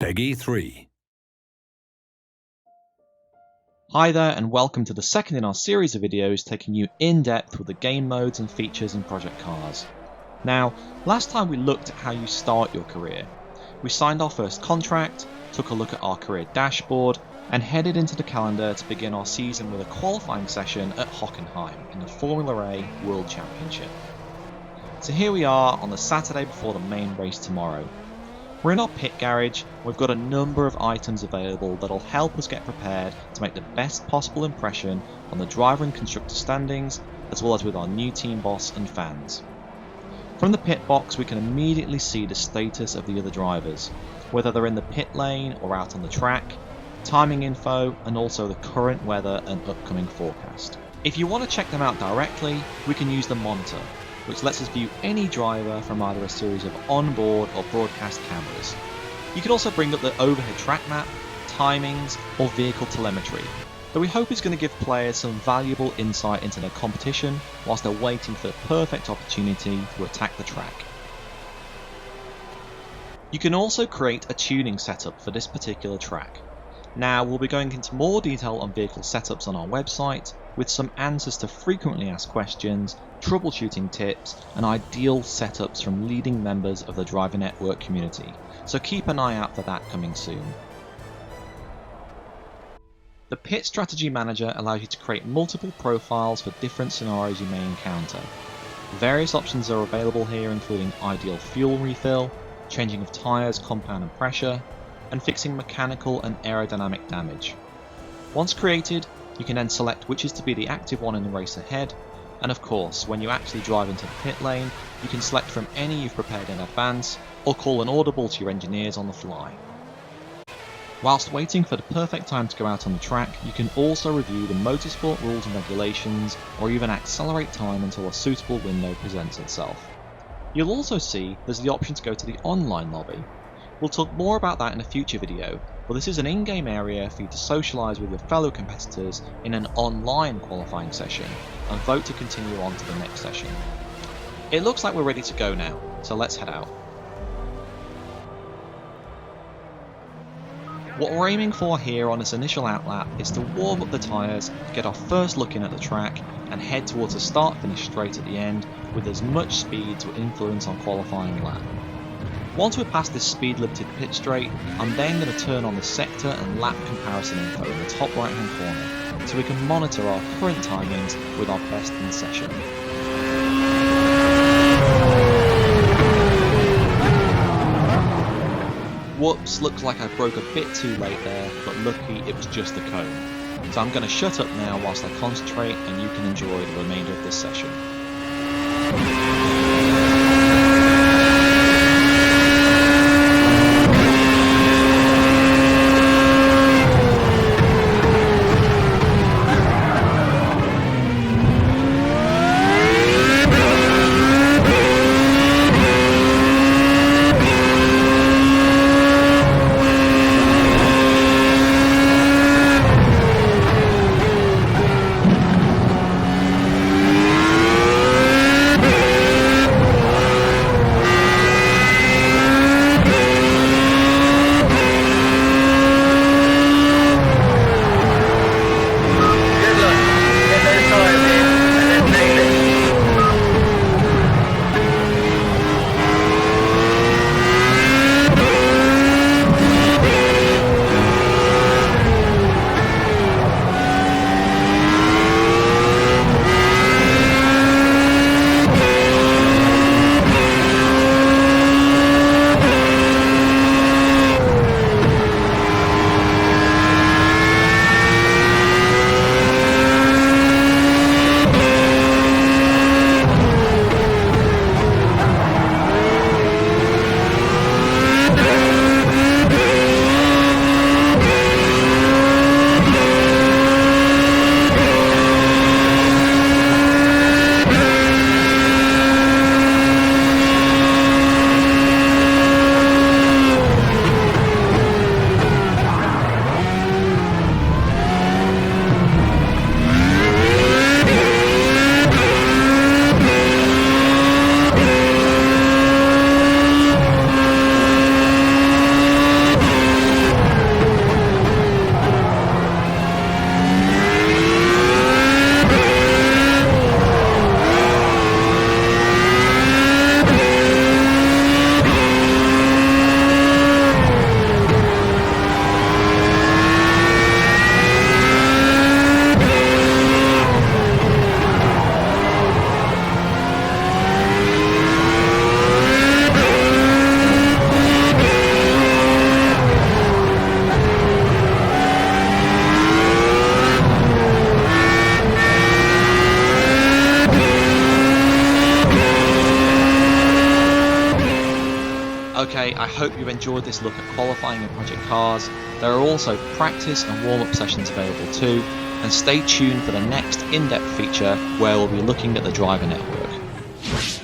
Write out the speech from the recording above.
Peggy 3. Hi there and welcome to the second in our series of videos taking you in depth with the game modes and features in Project Cars. Now, last time we looked at how you start your career. We signed our first contract, took a look at our career dashboard, and headed into the calendar to begin our season with a qualifying session at Hockenheim in the Formula A World Championship. So here we are on the Saturday before the main race tomorrow. We're in our pit garage. We've got a number of items available that'll help us get prepared to make the best possible impression on the driver and constructor standings, as well as with our new team boss and fans. From the pit box we can immediately see the status of the other drivers, whether they're in the pit lane or out on the track, timing info, and also the current weather and upcoming forecast. If you want to check them out directly, we can use the monitor, which lets us view any driver from either a series of onboard or broadcast cameras. You can also bring up the overhead track map, timings, or vehicle telemetry, that we hope is going to give players some valuable insight into their competition whilst they're waiting for the perfect opportunity to attack the track. You can also create a tuning setup for this particular track. Now, we'll be going into more detail on vehicle setups on our website, with some answers to frequently asked questions, troubleshooting tips, and ideal setups from leading members of the driver network community, so keep an eye out for that coming soon. The Pit Strategy Manager allows you to create multiple profiles for different scenarios you may encounter. Various options are available here, including ideal fuel refill, changing of tyres, compound and pressure, and fixing mechanical and aerodynamic damage. Once created, you can then select which is to be the active one in the race ahead, and of course, when you actually drive into the pit lane, you can select from any you've prepared in advance, or call an audible to your engineers on the fly. Whilst waiting for the perfect time to go out on the track, you can also review the motorsport rules and regulations, or even accelerate time until a suitable window presents itself. You'll also see there's the option to go to the online lobby. We'll talk more about that in a future video, but this is an in-game area for you to socialise with your fellow competitors in an online qualifying session, and vote to continue on to the next session. It looks like we're ready to go now, so let's head out. What we're aiming for here on this initial outlap is to warm up the tyres, get our first look in at the track, and head towards a start-finish straight at the end with as much speed to influence our qualifying lap. Once we're past this speed-limited pit straight, I'm then going to turn on the sector and lap comparison info in the top right hand corner, so we can monitor our current timings with our best in session. Whoops, looks like I broke a bit too late there, but lucky it was just the cone. So I'm going to shut up now whilst I concentrate and you can enjoy the remainder of this session. hope you've enjoyed this look at qualifying in project cars. There are also practice and warm-up sessions available too, and stay tuned for the next in-depth feature where we'll be looking at the driver network.